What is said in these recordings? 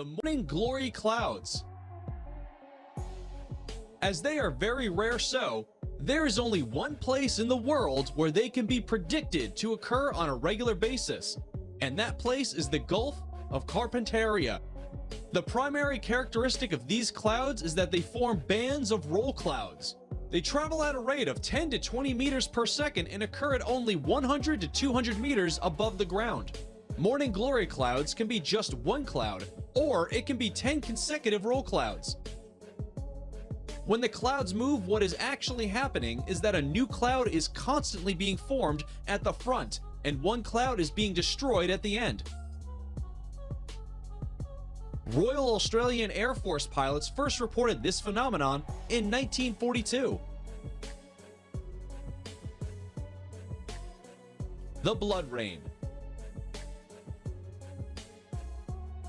The morning glory clouds. As they are very rare, there is only one place in the world where they can be predicted to occur on a regular basis, and that place is the Gulf of Carpentaria. The primary characteristic of these clouds is that they form bands of roll clouds. They travel at a rate of 10 to 20 meters per second and occur at only 100 to 200 meters above the ground. Morning glory clouds can be just one cloud, or it can be 10 consecutive roll clouds. When the clouds move, what is actually happening is that a new cloud is constantly being formed at the front, and one cloud is being destroyed at the end. Royal Australian Air Force pilots first reported this phenomenon in 1942. The blood rain.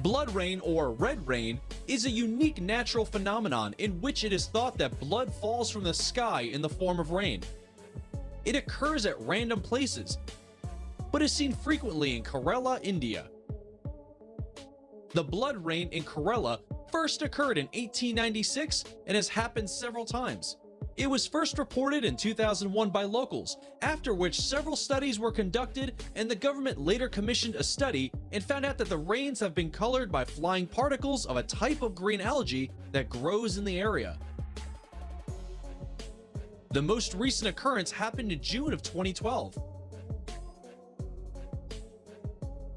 Blood rain, or red rain, is a unique natural phenomenon in which it is thought that blood falls from the sky in the form of rain. It occurs at random places, but is seen frequently in Kerala, India. The blood rain in Kerala first occurred in 1896 and has happened several times. It was first reported in 2001 by locals, after which several studies were conducted, and the government later commissioned a study and found out that the rains have been colored by flying particles of a type of green algae that grows in the area. The most recent occurrence happened in June of 2012.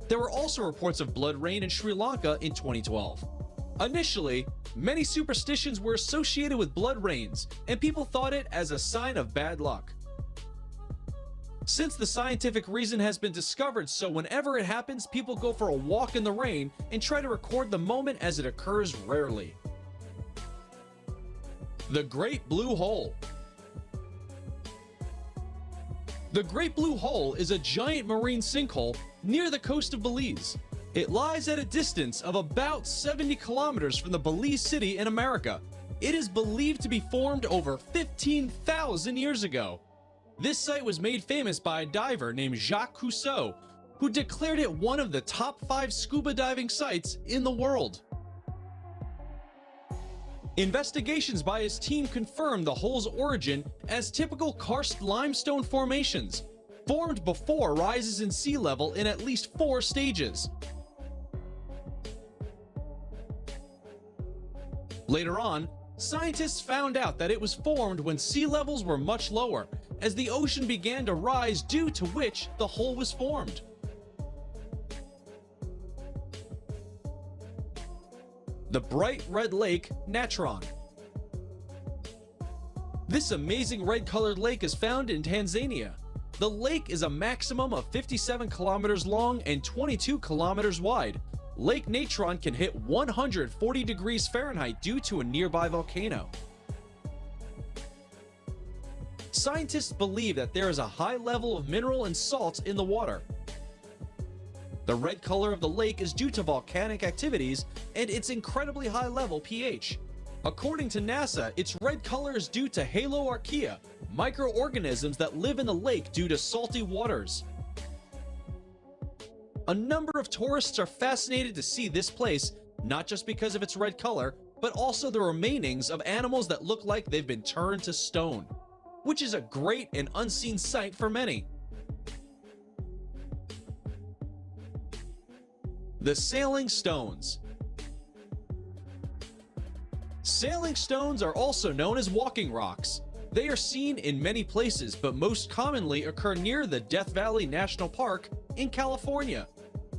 There were also reports of blood rain in Sri Lanka in 2012. Initially, many superstitions were associated with blood rains, and people thought it as a sign of bad luck. Since the scientific reason has been discovered, so whenever it happens, people go for a walk in the rain and try to record the moment as it occurs rarely. The Great Blue Hole. The Great Blue Hole is a giant marine sinkhole near the coast of Belize. It lies at a distance of about 70 kilometers from the Belize city in America. It is believed to be formed over 15,000 years ago. This site was made famous by a diver named Jacques Cousteau, who declared it one of the top 5 scuba diving sites in the world. Investigations by his team confirmed the hole's origin as typical karst limestone formations, formed before rises in sea level in at least 4 stages. Later on, scientists found out that it was formed when sea levels were much lower, as the ocean began to rise, due to which the hole was formed. The Bright Red Lake, Natron. This amazing red-colored lake is found in Tanzania. The lake is a maximum of 57 kilometers long and 22 kilometers wide. Lake Natron can hit 140 degrees Fahrenheit due to a nearby volcano. Scientists believe that there is a high level of mineral and salts in the water. The red color of the lake is due to volcanic activities and its incredibly high level pH. According to NASA, its red color is due to Haloarchaea, microorganisms that live in the lake due to salty waters. A number of tourists are fascinated to see this place, not just because of its red color, but also the remainings of animals that look like they've been turned to stone, which is a great and unseen sight for many. The Sailing Stones. Sailing stones are also known as walking rocks. They are seen in many places, but most commonly occur near the Death Valley National Park in California.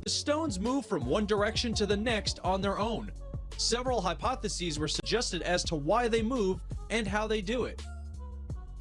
The stones move from one direction to the next on their own. Several hypotheses were suggested as to why they move and how they do it.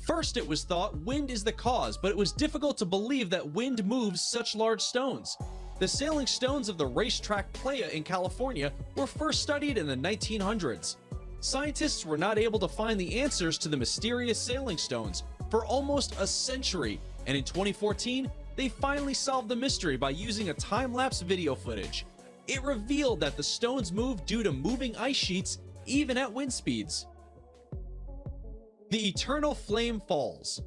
First, it was thought wind is the cause, but it was difficult to believe that wind moves such large stones. The sailing stones of the racetrack Playa in California were first studied in the 1900s. Scientists were not able to find the answers to the mysterious sailing stones for almost a century, and in 2014, they finally solved the mystery by using a time-lapse video footage. It revealed that the stones move due to moving ice sheets even at wind speeds. The Eternal Flame Falls.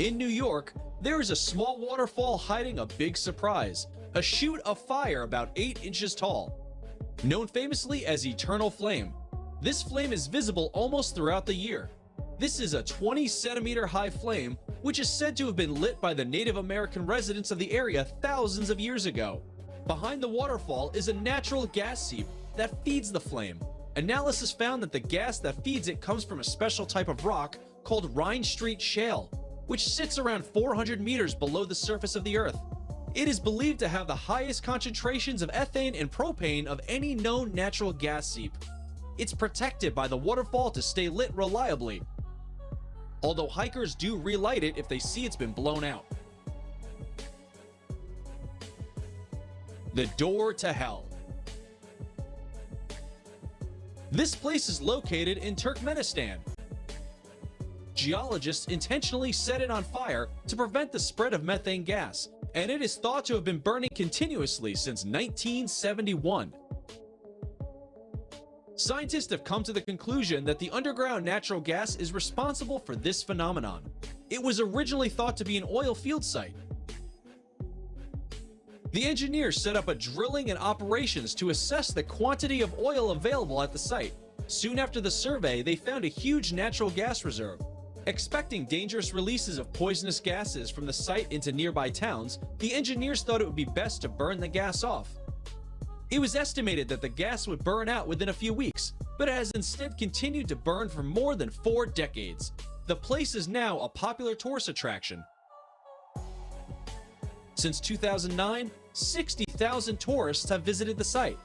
In New York, there is a small waterfall hiding a big surprise. a shoot of fire about 8 inches tall. Known famously as Eternal Flame, this flame is visible almost throughout the year. This is a 20-centimeter high flame, which is said to have been lit by the Native American residents of the area thousands of years ago. Behind the waterfall is a natural gas seep that feeds the flame. Analysis found that the gas that feeds it comes from a special type of rock called Rhine Street Shale, which sits around 400 meters below the surface of the Earth. It is believed to have the highest concentrations of ethane and propane of any known natural gas seep. It's protected by the waterfall to stay lit reliably, although hikers do relight it if they see it's been blown out. The Door to Hell. This place is located in Turkmenistan. Geologists intentionally set it on fire to prevent the spread of methane gas, and it is thought to have been burning continuously since 1971. Scientists have come to the conclusion that the underground natural gas is responsible for this phenomenon. It was originally thought to be an oil field site. The engineers set up a drilling and operations to assess the quantity of oil available at the site. Soon after the survey, they found a huge natural gas reserve. Expecting dangerous releases of poisonous gases from the site into nearby towns, the engineers thought it would be best to burn the gas off. It was estimated that the gas would burn out within a few weeks, but it has instead continued to burn for more than 4 decades. The place is now a popular tourist attraction. Since 2009, 60,000 tourists have visited the site.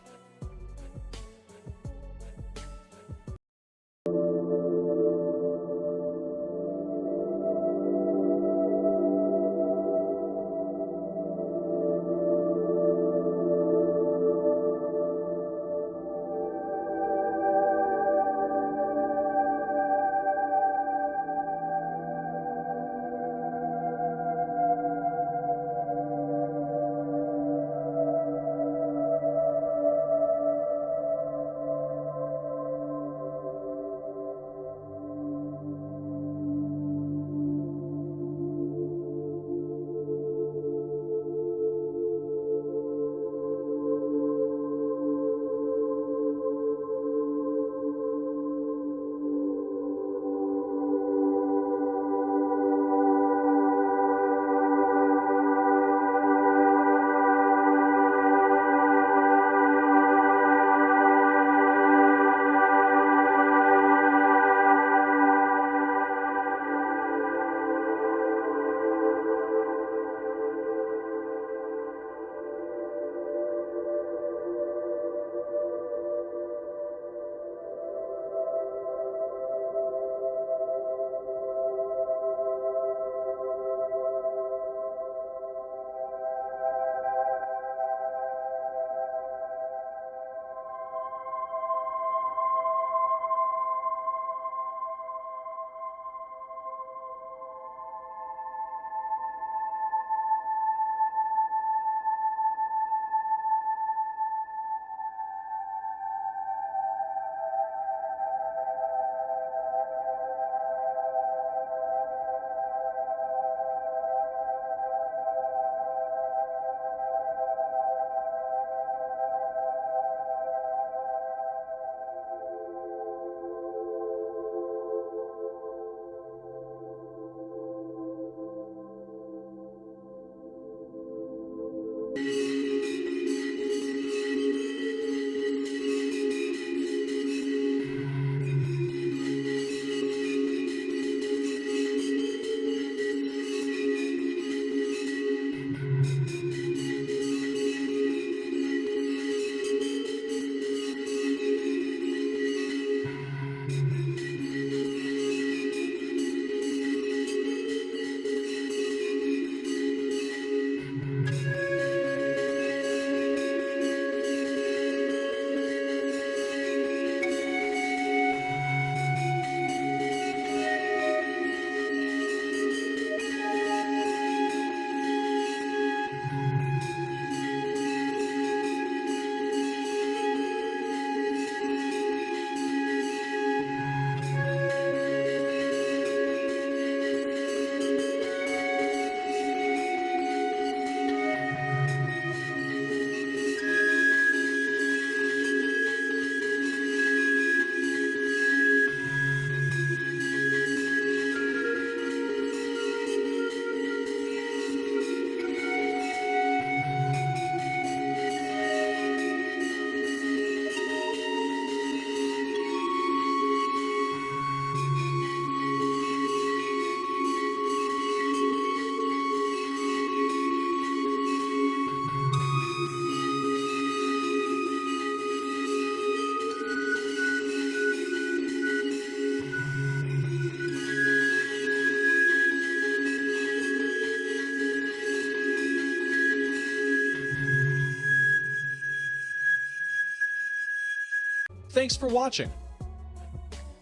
Thanks for watching.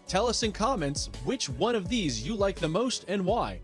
Tell us in comments which one of these you like the most and why.